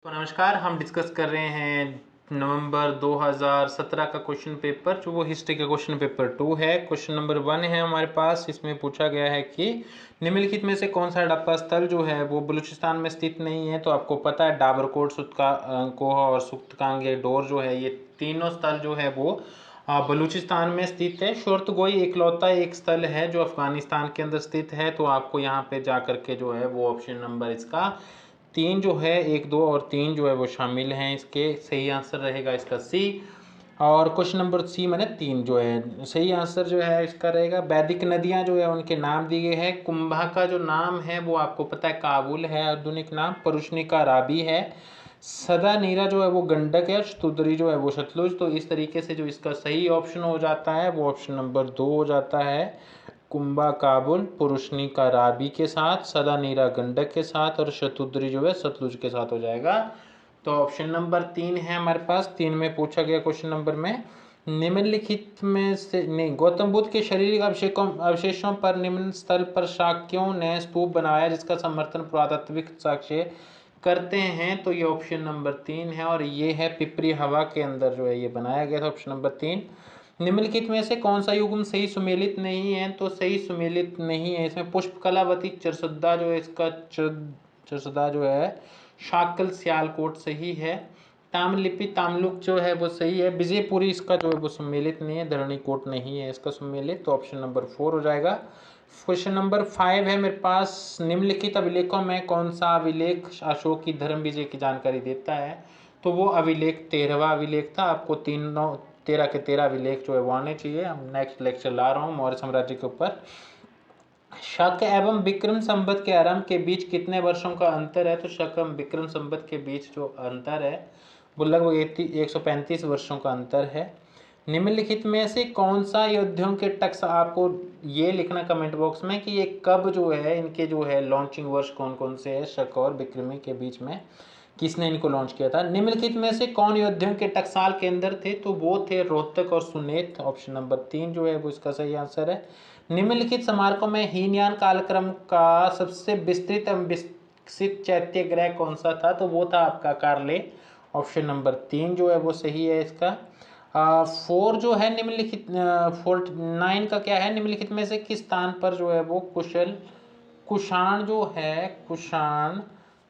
तो नमस्कार, हम डिस्कस कर रहे हैं नवंबर 2017 का क्वेश्चन पेपर, जो वो हिस्ट्री का क्वेश्चन पेपर 2 है। क्वेश्चन नंबर 1 है हमारे पास। इसमें पूछा गया है कि निम्नलिखित में से कौन सा हड़प्पा स्थल जो है वो बलूचिस्तान में स्थित नहीं है। तो आपको पता है डाबरकोट, कोह और सुख्तकांग, ये डोर जो है, ये तीनों स्थल जो है वो बलूचिस्तान में स्थित है। शोरतगोई इकलौता एक स्थल है जो अफगानिस्तान के अंदर स्थित है। तो आपको यहाँ पे जा करके जो है वो ऑप्शन नंबर इसका 3 जो है, 1, 2 और 3 जो है वो शामिल हैं। इसके सही आंसर रहेगा इसका सी। और क्वेश्चन नंबर सी मैंने 3 जो है सही आंसर जो है इसका रहेगा। वैदिक नदियां जो है उनके नाम दिए गए हैं। कुंभा का जो नाम है वो आपको पता है काबुल है, आधुनिक नाम। परुष्णी का राबी है। सदा नीरा जो है वो गंडक है, और शतुद्री जो है वो सतलुज। तो इस तरीके से जो इसका सही ऑप्शन हो जाता है वो ऑप्शन नंबर 2 हो जाता है। कुंभा काबुल पुरुषनी का राबी के साथ, सदा नीरा गंडक के साथ, और शतुद्री जो है सतलुज के साथ हो जाएगा। तो ऑप्शन नंबर 3 है हमारे पास। 3 में पूछा गया क्वेश्चन नंबर में निम्नलिखित में से नहीं, गौतम बुद्ध के शारीरिक अवशेषों पर निम्न स्थल पर शाक्यों ने स्तूप बनाया जिसका समर्थन पुरातात्विक साक्ष्य करते हैं। तो ये ऑप्शन नंबर 3 है, और ये है पिपरी हवा के अंदर जो है ये बनाया गया था। Option number 3। निम्नलिखित में से कौन सा युग्म सही सुमेलित नहीं है। तो सही सुमेलित नहीं है इसमें पुष्प कलावती चरसद्दा जो है इसका चरसद्दा जो है शाकल सियालकोट सही है। ताम्रलिपि ताम्लुक जो है वो सही है। विजयपुरी इसका जो है वो सम्मिलित नहीं है। धरणीकोट नहीं है इसका सम्मिलित। तो ऑप्शन नंबर 4 हो जाएगा। क्वेश्चन नंबर 5 है मेरे पास। निम्नलिखित अभिलेखों में कौन सा अभिलेख अशोक की धर्म विजय की जानकारी देता है। तो वो अभिलेख 13वां अभिलेख था। आपको 13 के 13 अभिलेख जो है वो आने चाहिए। हम नेक्स्ट लेक्चर ला रहा हूँ मौर्य साम्राज्य के ऊपर। शक एवं विक्रम संवत के आरंभ के बीच कितने वर्षों का अंतर है। तो शक एवं विक्रम संवत के बीच जो अंतर है वो लगभग 135 वर्षों का अंतर है। निम्नलिखित में से कौन सा युद्धों के टक्स, आपको ये लिखना कमेंट बॉक्स में कि ये कब जो है इनके जो है लॉन्चिंग वर्ष कौन कौन से है शक और विक्रमी के बीच में, किसने इनको लॉन्च किया था। निम्नलिखित में से कौन युद्धों के टकसाल के अंदर थे। तो वो थे रोहतक और सुनेत। ऑप्शन नंबर 3 जो है वो इसका सही आंसर है। निम्नलिखित स्मारकों में हीनयान कालक्रम का सबसे विस्तृत एवं विकसित चैत्य कौन सा था। तो वो था आपका कार्ले। ऑप्शन नंबर 3 जो है वो सही है इसका। 4 जो है निम्नलिखित 9 का क्या है, निम्नलिखित में से किस स्थान पर जो है वो कुषाण जो है कुषाण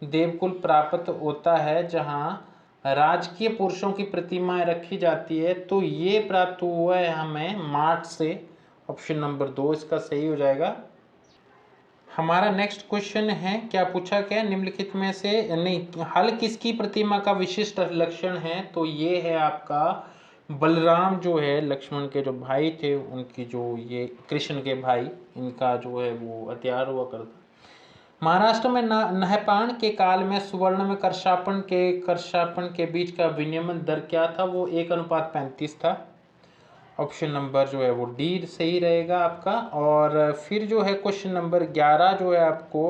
देवकुल प्राप्त होता है, जहाँ राजकीय पुरुषों की प्रतिमाएं रखी जाती है। तो ये प्राप्त हुआ है हमें मार्च से। ऑप्शन नंबर 2 इसका सही हो जाएगा। हमारा नेक्स्ट क्वेश्चन है, क्या पूछा गया निम्नलिखित में से नहीं, हल किसकी प्रतिमा का विशिष्ट लक्षण है। तो ये है आपका बलराम जो है लक्ष्मण के जो भाई थे, उनकी जो ये कृष्ण के भाई, इनका जो है वो हथियार हुआ करता। महाराष्ट्र में नहपान के काल में सुवर्ण में करशापन के बीच का विनिमय दर क्या था। वो 1:35 था। ऑप्शन नंबर जो है वो डी सही रहेगा आपका। और फिर जो है क्वेश्चन नंबर 11 जो है आपको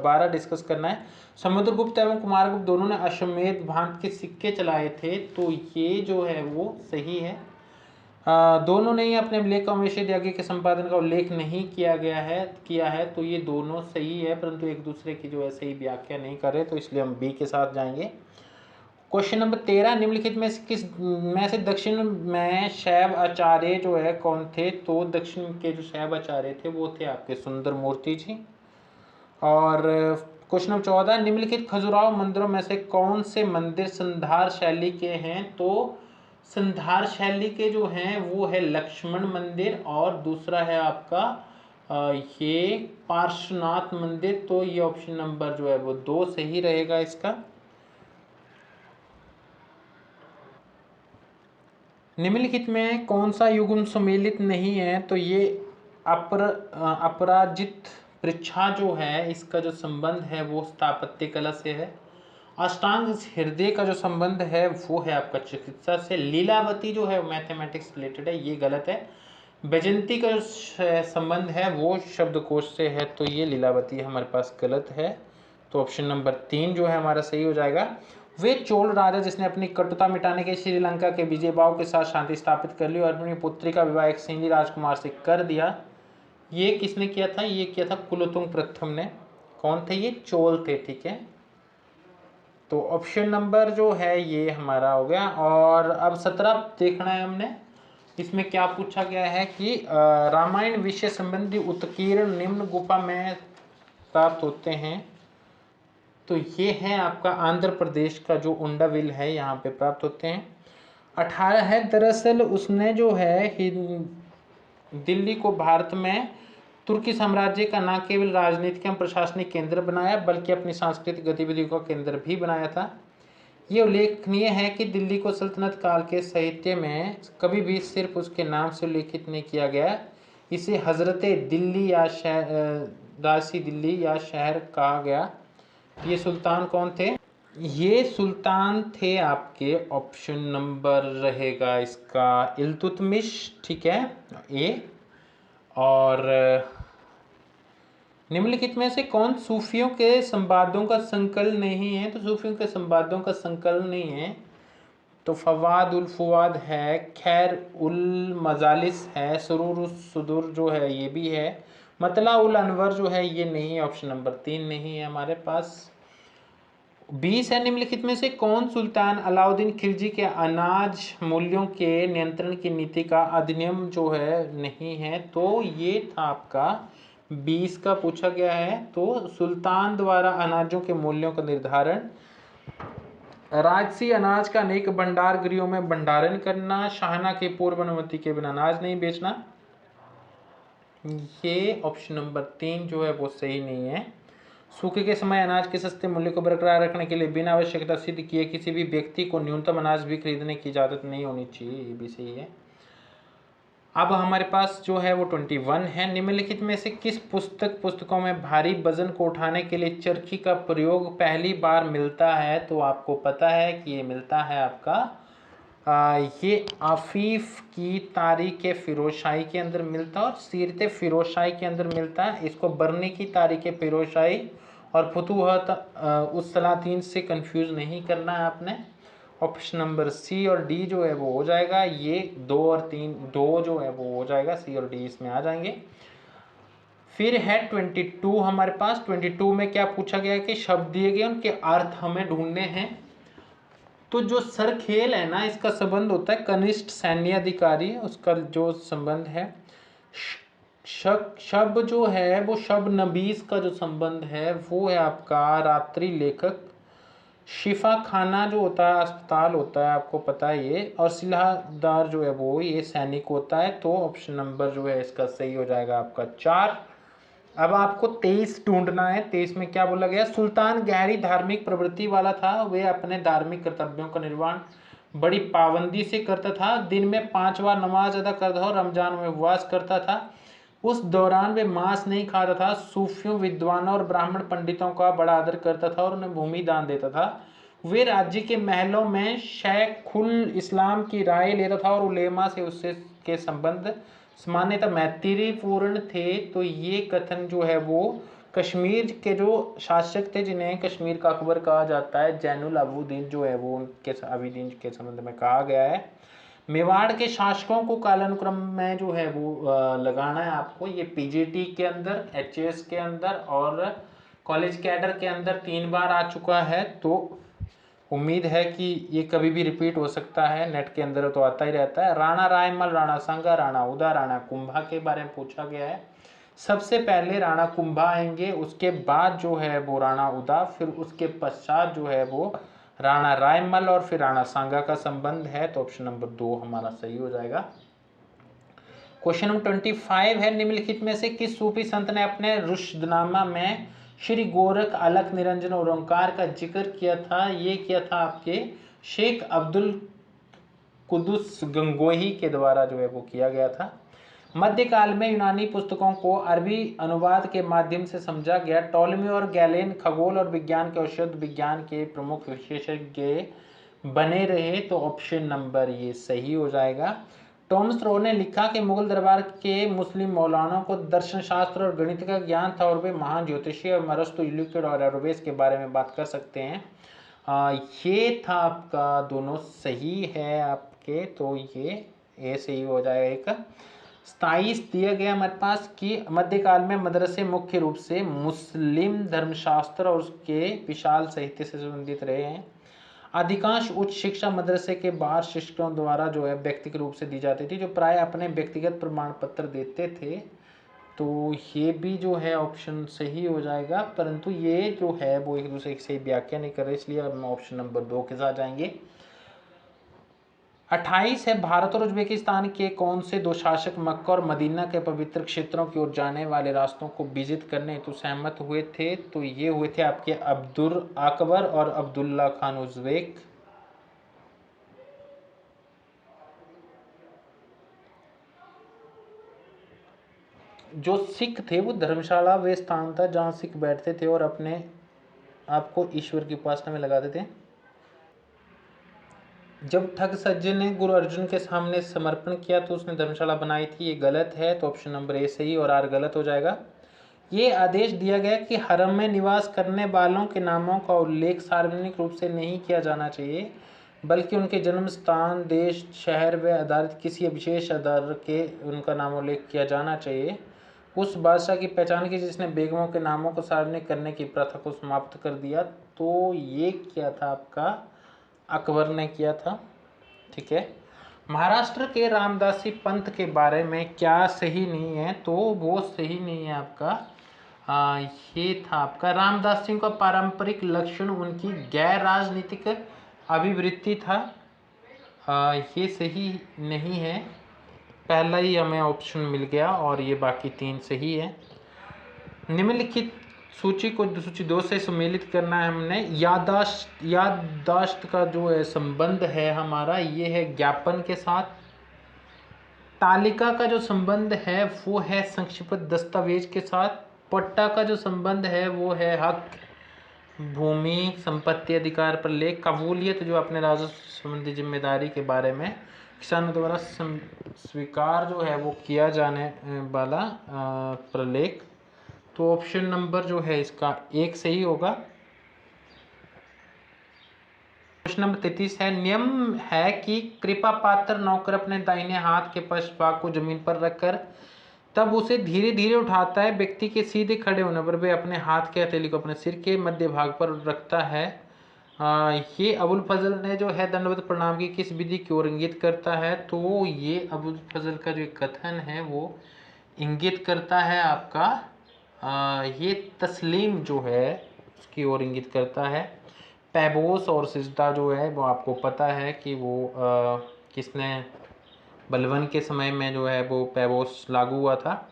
12 डिस्कस करना है। समुद्रगुप्त एवं कुमारगुप्त दोनों ने अश्वमेध भांत के सिक्के चलाए थे। तो ये जो है वो सही है। दोनों ने ही अपने अभिलेख अवशेष याज्ञ के संपादन का उल्लेख नहीं किया है। तो ये दोनों सही है, परंतु एक दूसरे की जो है सही व्याख्या नहीं कर रहे। तो इसलिए हम बी के साथ जाएंगे। क्वेश्चन नंबर 13, निम्नलिखित में से किस में से दक्षिण में शैव आचार्य जो है कौन थे। तो दक्षिण के जो शैव आचार्य थे वो थे आपके सुंदर मूर्ति जी। और क्वेश्चन नंबर 14, निम्नलिखित खजुराहो मंदिरों में से कौन से मंदिर संधार शैली के हैं। तो संधार शैली के जो हैं वो है लक्ष्मण मंदिर, और दूसरा है आपका ये पार्श्वनाथ मंदिर। तो ये ऑप्शन नंबर जो है वो 2 सही रहेगा इसका। निम्नलिखित में कौन सा युग्म सम्मिलित नहीं है। तो ये अपराजित पृच्छा जो है इसका जो संबंध है वो स्थापत्य कला से है। अष्टांग हृदय का जो संबंध है वो है आपका चिकित्सा से। लीलावती जो है मैथमेटिक्स रिलेटेड है, ये गलत है। बैजंती का जो संबंध है वो शब्दकोश से है। तो ये लीलावती हमारे पास गलत है। तो ऑप्शन नंबर 3 जो है हमारा सही हो जाएगा। वे चोल राजा जिसने अपनी कटुता मिटाने के श्रीलंका के विजयबाव के साथ शांति स्थापित कर ली और अपनी पुत्री का विवाह एक सिंधी राजकुमार से कर दिया, ये किसने किया था। ये किया था कुलोत्तुंग प्रथम ने। कौन थे ये, चोल थे, ठीक है। तो ऑप्शन नंबर जो है ये हमारा हो गया। और अब 17 देखना है हमने। इसमें क्या पूछा गया है कि रामायण विषय संबंधी उत्कीर्ण निम्न गुफा में प्राप्त होते हैं। तो ये है आपका आंध्र प्रदेश का जो उंडाविल है, यहाँ पे प्राप्त होते हैं। 18 है, दरअसल उसने जो है दिल्ली को भारत में तुर्की साम्राज्य का न केवल राजनीतिक एवं प्रशासनिक केंद्र बनाया बल्कि अपनी सांस्कृतिक गतिविधियों का केंद्र भी बनाया था। ये उल्लेखनीय है कि दिल्ली को सल्तनत काल के साहित्य में कभी भी सिर्फ उसके नाम से उल्लेखित नहीं किया गया। इसे हजरते दिल्ली या राजसी दिल्ली या शहर कहा गया। ये सुल्तान कौन थे? ये सुल्तान थे आपके, ऑप्शन नंबर रहेगा इसका इल्तुतमिश, ठीक है, ए। और निम्नलिखित में से कौन सूफियों के संवादों का संकलन नहीं है? तो सूफियों के संवादों का संकलन नहीं है तो फवाद उल फुआद है, खैर उल मजालिस है, सुरूर उस सुदूर जो है ये भी है, मतला उल अनवर जो है ये नहीं है, ऑप्शन नंबर 3 नहीं है हमारे पास। 20 है, निम्नलिखित में से कौन सुल्तान अलाउद्दीन खिलजी के अनाज मूल्यों के नियंत्रण की नीति का अधिनियम जो है नहीं है? तो ये था आपका 20 का पूछा गया है। तो सुल्तान द्वारा अनाजों के मूल्यों का निर्धारण, राजसी अनाज का अनेक भंडार गृहों में भंडारण करना, शाहना के पूर्व अनुमति के बिना अनाज नहीं बेचना, ये ऑप्शन नंबर 3 जो है वो सही नहीं है। सूखे के समय अनाज के सस्ते मूल्य को बरकरार रखने के लिए बिना आवश्यकता सिद्ध किए किसी भी व्यक्ति को न्यूनतम अनाज भी खरीदने की इजाजत नहीं होनी चाहिए, ये भी सही है। अब हमारे पास जो है वो 21 है, निम्नलिखित में से किस पुस्तकों में भारी वजन को उठाने के लिए चरखी का प्रयोग पहली बार मिलता है? तो आपको पता है कि ये मिलता है आपका ये आफीफ की तारीख फिरोशाही के अंदर मिलता है और सीरत फिरोशाही के अंदर मिलता है। इसको बरनी की तारीख फिरोशाही और फतूहत उस सलातीन से कंफ्यूज नहीं करना है आपने। ऑप्शन नंबर सी और डी जो है वो हो जाएगा, ये 2 और 3 2 जो है वो हो जाएगा, सी और डी इसमें आ जाएंगे। फिर है 22 हमारे पास। 22 में क्या पूछा गया है कि शब्द दिए गए उनके अर्थ हमें ढूंढने हैं। तो जो सरखेल है ना, इसका संबंध होता है कनिष्ठ सैन्य अधिकारी, उसका जो संबंध है। शब जो है वो शब नबीस का जो संबंध है वो है आपका रात्रि लेखक। शिफा खाना जो होता है अस्पताल होता है, आपको पता है ये। और सिलाहदार जो है वो ये सैनिक होता है। तो ऑप्शन नंबर जो है इसका सही हो जाएगा आपका 4। अब आपको 23 ढूंढना है। 23 में क्या बोला गया? सुल्तान गहरी धार्मिक प्रवृत्ति वाला था, वे अपने धार्मिक कर्तव्यों का निर्वहन बड़ी पाबंदी से करता था। दिन में 5 बार नमाज अदा करता था और रमजान में उपवास करता था। उस दौरान वे मांस नहीं खाता था। सूफियों, विद्वानों और ब्राह्मण पंडितों का बड़ा आदर करता था और उन्हें भूमि दान देता था। वे राज्य के महलों में शेखुल इस्लाम की राय लेता था और उलेमा से उससे के संबंध मान्यता मैत्रीपूर्ण थे। तो ये कथन जो है वो कश्मीर के जो शासक थे, जिन्हें कश्मीर का अकबर कहा जाता है, जैनुल अबूदीन जो है वो उनके अबीदीन के संबंध में कहा गया है। मेवाड़ के शासकों को कालानुक्रम में जो है वो लगाना है आपको। ये पीजीटी के अंदर, एचएएस के अंदर और कॉलेज कैडर के अंदर 3 बार आ चुका है। तो उम्मीद है कि ये कभी भी रिपीट हो सकता है, नेट के अंदर तो आता ही रहता है। राणा रायमल, राणा सांगा, राणा उदा, राणा कुंभा के बारे में पूछा गया है। सबसे पहले राणा कुंभा आएंगे, उसके बाद जो है वो राणा उदा, फिर उसके पश्चात जो है वो राणा रायमल और फिर राणा सांगा का संबंध है। तो ऑप्शन नंबर 2 हमारा सही हो जाएगा। क्वेश्चन नंबर 25 है, निम्नलिखित में से किस सूफी संत ने अपने रुशदनामा में श्री गोरख, अलख निरंजन और ओंकार का जिक्र किया था? ये किया था आपके शेख अब्दुल कुदुस गंगोही के द्वारा जो है वो किया गया था। मध्यकाल में यूनानी पुस्तकों को अरबी अनुवाद के माध्यम से समझा गया। टॉलमी और गैलेन खगोल और विज्ञान के औषध विज्ञान के प्रमुख विशेषज्ञ बने रहे। तो ऑप्शन नंबर ये सही हो जाएगा। टॉमस रो ने लिखा कि मुगल दरबार के मुस्लिम मौलानों को दर्शन शास्त्र और गणित का ज्ञान था और वे महान ज्योतिषी और अरस्तु, यूक्लिड और एरोवेस के बारे में बात कर सकते हैं। ये था आपका, दोनों सही है आपके, तो ये सही हो जाएगा एक। 27 दिया गया हमारे पास कि मध्यकाल में मदरसे मुख्य रूप से मुस्लिम धर्मशास्त्र और उसके विशाल साहित्य से संबंधित रहे हैं। अधिकांश उच्च शिक्षा मदरसे के बाहर शिक्षकों द्वारा जो है व्यक्तिगत रूप से दी जाती थी, जो प्राय अपने व्यक्तिगत प्रमाण पत्र देते थे। तो ये भी जो है ऑप्शन सही हो जाएगा, परंतु ये जो है वो एक दूसरे की सही व्याख्या नहीं कर रहे, इसलिए हम ऑप्शन नंबर 2 के साथ जाएंगे। 28 है, भारत और उज्बेकिस्तान के कौन से दो शासक मक्का और मदीना के पवित्र क्षेत्रों की ओर जाने वाले रास्तों को विजित करने हेतु सहमत हुए थे? तो ये हुए थे आपके अब्दुल अकबर और अब्दुल्ला खान उज्बेक। जो सिख थे वो धर्मशाला वे स्थान था जहाँ सिख बैठते थे और अपने आप को ईश्वर की उपासना में लगाते थे। जब ठग सज्जन ने गुरु अर्जुन के सामने समर्पण किया तो उसने धर्मशाला बनाई थी, ये गलत है, तो ऑप्शन नंबर ए सही और आर गलत हो जाएगा। ये आदेश दिया गया कि हरम में निवास करने वालों के नामों का उल्लेख सार्वजनिक रूप से नहीं किया जाना चाहिए, बल्कि उनके जन्म स्थान, देश, शहर व आधारित किसी विशेष आधार के उनका नामोल्लेख किया जाना चाहिए। उस बादशाह की पहचान की जिसने बेगमों के नामों को सार्वजनिक करने की प्रथा को समाप्त कर दिया। तो ये क्या था आपका, अकबर ने किया था। ठीक है। महाराष्ट्र के रामदासी पंथ के बारे में क्या सही नहीं है? तो वो सही नहीं है आपका। ये था आपका रामदासियों का पारंपरिक लक्षण उनकी गैर राजनीतिक अभिवृत्ति था। ये सही नहीं है, पहला ही हमें ऑप्शन मिल गया और ये बाकी 3 सही है। निम्नलिखित सूची को सूची 2 से सम्मिलित करना है हमने। याददाश्त का जो है संबंध है हमारा, ये है ज्ञापन के साथ। तालिका का जो संबंध है वो है संक्षिप्त दस्तावेज के साथ। पट्टा का जो संबंध है वो है हक, भूमि, संपत्ति, अधिकार पर लेख। कबूलियत जो अपने राजस्व संबंधी जिम्मेदारी के बारे में किसानों द्वारा स्वीकार जो है वो किया जाने वाला प्रलेख। तो ऑप्शन नंबर जो है इसका 1 सही होगा। प्रश्न नंबर 33 है, नियम है कि कृपा पात्र नौकर अपने दाहिने हाथ के पश्च भाग को जमीन पर रखकर तब उसे धीरे धीरे उठाता है। व्यक्ति के सीधे खड़े होने पर वे अपने हाथ के हथेली को अपने सिर के मध्य भाग पर रखता है। ये अबुल फजल ने जो है दंडवत प्रणाम की किस विधि की ओर इंगित करता है? तो ये अबुल फजल का जो कथन है वो इंगित करता है आपका ये तस्लीम जो है उसकी ओर इंगित करता है। पैबोस और सिजदा जो है वो आपको पता है कि वो किसने बलवन के समय में जो है वो पैबोस लागू हुआ था।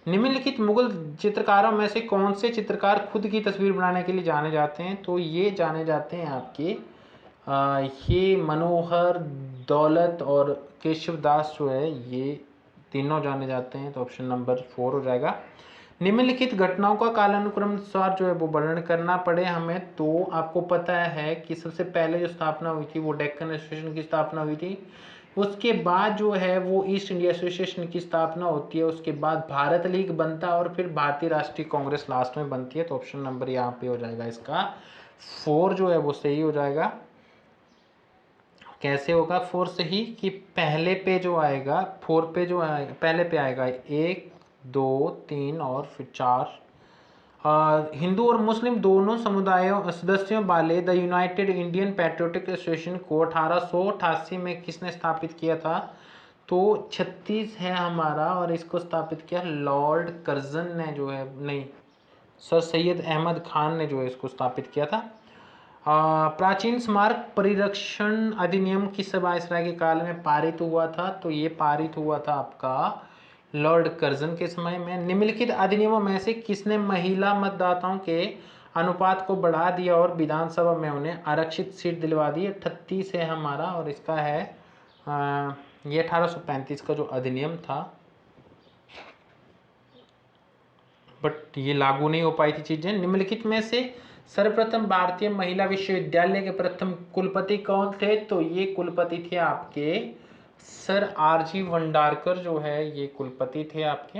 निम्नलिखित मुगल चित्रकारों में से कौन से चित्रकार खुद की तस्वीर बनाने के लिए जाने जाते हैं? तो ये जाने जाते हैं आपके ये मनोहर, दौलत और केशव दास जो है ये तीनों जाने जाते हैं। तो ऑप्शन नंबर 4 हो जाएगा। निम्नलिखित घटनाओं का कालानुक्रम अनुसार जो है वो वर्णन करना पड़े हमें। तो आपको पता है कि सबसे पहले जो स्थापना हुई थी वो डेक्कन एसोसिएशन की स्थापना हुई थी। उसके बाद जो है वो ईस्ट इंडिया एसोसिएशन की स्थापना होती है। उसके बाद भारत लीग बनता है और फिर भारतीय राष्ट्रीय कांग्रेस लास्ट में बनती है। तो ऑप्शन नंबर यहाँ पे हो जाएगा इसका 4 जो है वो सही हो जाएगा। कैसे होगा 4 सही? कि पहले पे जो आएगा 4 पे जो आएगा पहले पे आएगा 1, 2, 3 और फिर 4। हिंदू और मुस्लिम दोनों समुदायों सदस्यों वाले the United Indian patriotic association को 1888 में किसने स्थापित किया था? तो 36 है हमारा और इसको स्थापित किया लॉर्ड कर्जन ने जो है, नहीं सर सैयद अहमद खान ने जो है इसको स्थापित किया था। प्राचीन स्मारक परिरक्षण अधिनियम किस वायसराय के काल में पारित हुआ था? तो ये पारित हुआ था आपका लॉर्ड कर्जन के समय में। निम्नलिखित अधिनियमों में से किसने महिला मतदाताओं के अनुपात को बढ़ा दिया और विधानसभा में उन्हें आरक्षित सीट दिलवा दी? 38 है हमारा और इसका है ये 1835 का जो अधिनियम था, बट ये लागू नहीं हो पाई थी चीजें। निम्नलिखित में से सर्वप्रथम भारतीय महिला विश्वविद्यालय के प्रथम कुलपति कौन थे? तो ये कुलपति थे आपके सर आरजी भंडारकर जो है ये कुलपति थे आपके।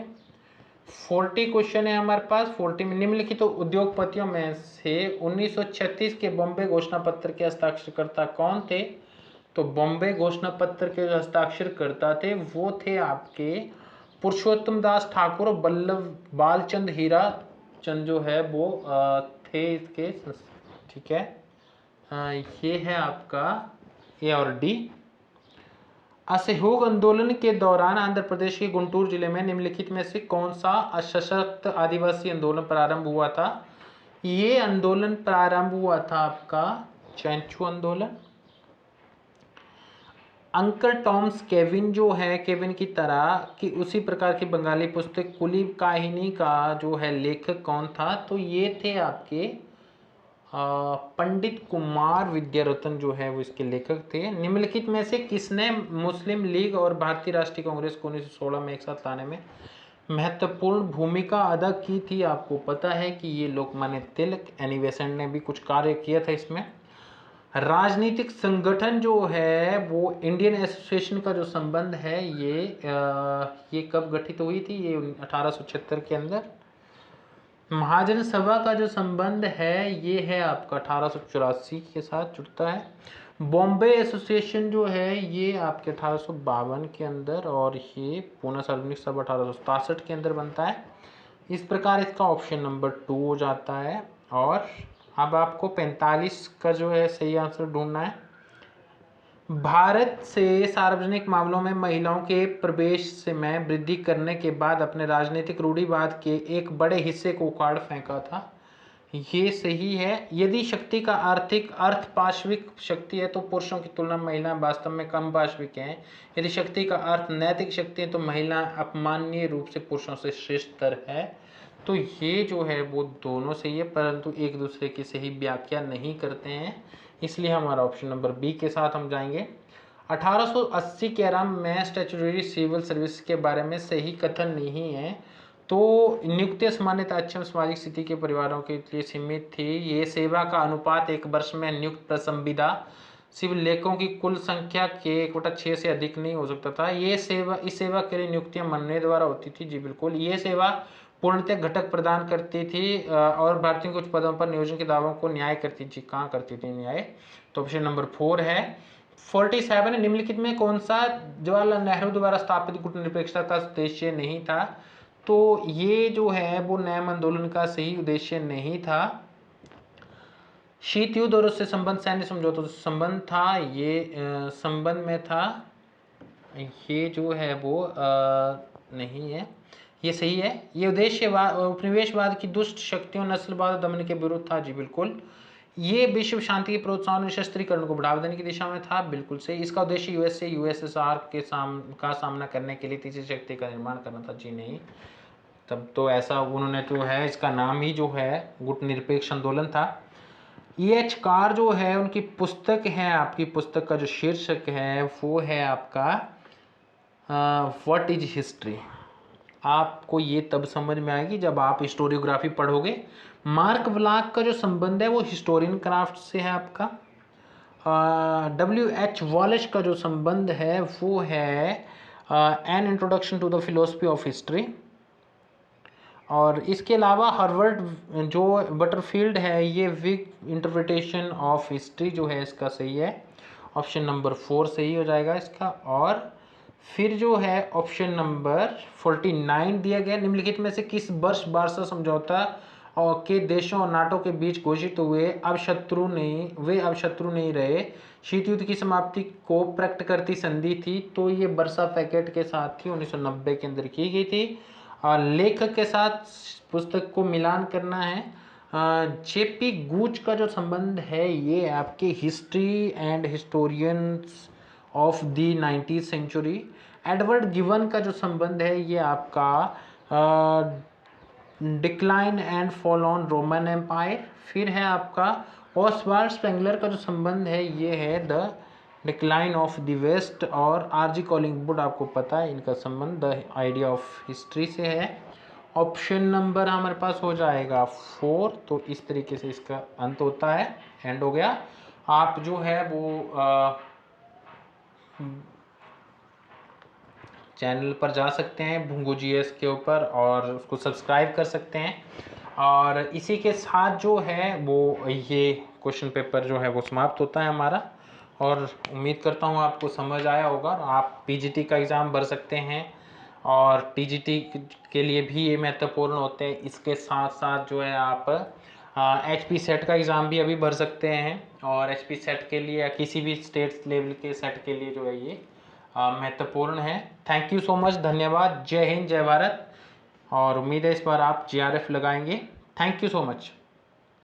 40 क्वेश्चन है हमारे पास। 40 में निम्नलिखित उद्योगपतियों में से 1936 के बॉम्बे घोषणा पत्र के हस्ताक्षरकर्ता कौन थे? तो बॉम्बे घोषणा पत्र के हस्ताक्षरकर्ता थे वो थे आपके पुरुषोत्तम दास ठाकुर और बल्लभ बालचंद हीरा चंद जो है वो थे इसके, ठीक है। ये है आपका ए और डी। असहयोग आंदोलन के दौरान आंध्र प्रदेश के गुंटूर जिले में निम्नलिखित में से कौन सा सशक्त आदिवासी आंदोलन प्रारंभ हुआ था? ये आंदोलन प्रारंभ हुआ था आपका चैंचू आंदोलन। अंकल टॉम्स केविन जो है, केविन की तरह कि उसी प्रकार की बंगाली पुस्तक कुली काहिनी का जो है लेखक कौन था? तो ये थे आपके पंडित कुमार विद्यारतन जो है वो इसके लेखक थे। निम्नलिखित में से किसने मुस्लिम लीग और भारतीय राष्ट्रीय कांग्रेस को 1916 में एक साथ लाने में महत्वपूर्ण भूमिका अदा की थी? आपको पता है कि ये लोकमान्य तिलक, एनी बेसेंट ने भी कुछ कार्य किया था इसमें। राजनीतिक संगठन जो है वो इंडियन एसोसिएशन का जो संबंध है ये कब गठित हुई थी? ये 1876 के अंदर। महाजन सभा का जो संबंध है ये है आपका 1884 के साथ जुड़ता है। बॉम्बे एसोसिएशन जो है ये आपके 1852 के अंदर, और ये पूना सार्वजनिक सभा 1867 के अंदर बनता है। इस प्रकार इसका ऑप्शन नंबर 2 हो जाता है। और अब आपको 45 का जो है सही आंसर ढूंढना है। भारत से सार्वजनिक मामलों में महिलाओं के प्रवेश में वृद्धि करने के बाद अपने राजनीतिक रूढ़िवाद के एक बड़े हिस्से को उखाड़ फेंका था। ये सही है। यदि शक्ति का अर्थ पाशविक शक्ति है तो पुरुषों की तुलना में महिलाएं वास्तव में कम पाशविक हैं। यदि शक्ति का अर्थ नैतिक शक्ति है तो महिलाएं अपमाननीय रूप से पुरुषों से श्रेष्ठतर है। तो ये जो है वो दोनों सही है, परंतु एक दूसरे की सही व्याख्या नहीं करते हैं, इसलिए हमारा ऑप्शन नंबर बी के साथ हम जाएंगे। 1880 के आरंभ में स्टैट्यूटरी सिविल सर्विस के बारे में सही कथन नहीं है। तो नियुक्ति सामान्यतः अच्छम सामाजिक स्थिति के परिवारों के लिए सीमित थी। ये सेवा का अनुपात एक वर्ष में नियुक्त संविदा सिविल लेखकों की कुल संख्या के 1/6 से अधिक नहीं हो सकता था। इस सेवा के लिए नियुक्तियां मनने द्वारा होती थी। जी बिल्कुल। ये सेवा पूर्णतः घटक प्रदान करती थी और भारतीयों के उच्च पदों पर नियोजन के दावों को न्याय करती थी। कहाँ करती थी न्याय? तो ऑप्शन नंबर 4 है। 47 निम्नलिखित में कौन सा जवाहरलाल नेहरू द्वारा स्थापित गुटनिरपेक्षता का उद्देश्य नहीं था? तो ये जो है वो नैम आंदोलन का सही उद्देश्य नहीं था। शीत युद्ध और उससे संबंध सैन्य समझौतों से संबंध था, ये संबंध में था। ये जो है वो नहीं है, ये सही है। ये उद्देश्य उपनिवेशवाद की दुष्ट शक्तियों नस्लवाद दमन के विरुद्ध था। जी बिल्कुल। ये विश्व शांति के प्रोत्साहन और निशस्त्रीकरण को बढ़ावा देने की दिशा में था। बिल्कुल सही। इसका उद्देश्य यूएसएसआर के का सामना करने के लिए तीसरी शक्ति का निर्माण करना था। जी नहीं, तब तो ऐसा उन्होंने तो है, इसका नाम ही जो है गुटनिरपेक्ष आंदोलन था। E.H. कार जो है उनकी पुस्तक है, आपकी पुस्तक का जो शीर्षक है वो है आपका व्हाट इज हिस्ट्री। आपको ये तब समझ में आएगी जब आप हिस्टोरियोग्राफी पढ़ोगे। मार्क ब्लाक का जो संबंध है वो हिस्टोरियन क्राफ्ट से है आपका। W.H. वॉलेस का जो संबंध है वो है an introduction to the philosophy of history. और इसके अलावा हार्वर्ड जो बटरफील्ड है ये विग इंटरप्रिटेशन ऑफ हिस्ट्री जो है इसका सही है। ऑप्शन नंबर 4 सही हो जाएगा इसका। और फिर जो है ऑप्शन नंबर 49 दिया गया, निम्नलिखित में से किस वर्ष वार्सा समझौता और के देशों और नाटो के बीच घोषित हुए वे अब शत्रु नहीं रहे, शीत युद्ध की समाप्ति को प्रकट करती संधि थी? तो ये वर्सा पैकेट के साथ थी, 1990 के अंदर की गई थी। लेखक के साथ पुस्तक को मिलान करना है। जेपी गूच का जो संबंध है ये आपके history and historians of the 19th century. Edward गिवन का जो संबंध है ये आपका decline and fall on Roman empire. फिर है आपका ऑसवाल्ड स्पेंगलर का जो संबंध है ये है the decline of the west. और आरजी कॉलिंगवुड आपको पता है इनका संबंध द आइडिया ऑफ हिस्ट्री से है। ऑप्शन नंबर हमारे पास हो जाएगा 4। तो इस तरीके से इसका अंत होता है, एंड हो गया। आप जो है वो चैनल पर जा सकते हैं भुंगू जीएस के ऊपर और उसको सब्सक्राइब कर सकते हैं। और इसी के साथ जो है वो ये क्वेश्चन पेपर जो है वो समाप्त होता है हमारा। और उम्मीद करता हूँ आपको समझ आया होगा। आप पीजीटी का एग्ज़ाम भर सकते हैं और टीजीटी के लिए भी ये महत्वपूर्ण होते हैं। इसके साथ साथ जो है आप HP सेट का एग्ज़ाम भी अभी भर सकते हैं, और HP सेट के लिए या किसी भी स्टेट लेवल के सेट के लिए जो है ये महत्वपूर्ण है। थैंक यू सो मच, धन्यवाद, जय हिंद, जय भारत। और उम्मीद है इस बार आप JRF लगाएंगे। Thank you so much.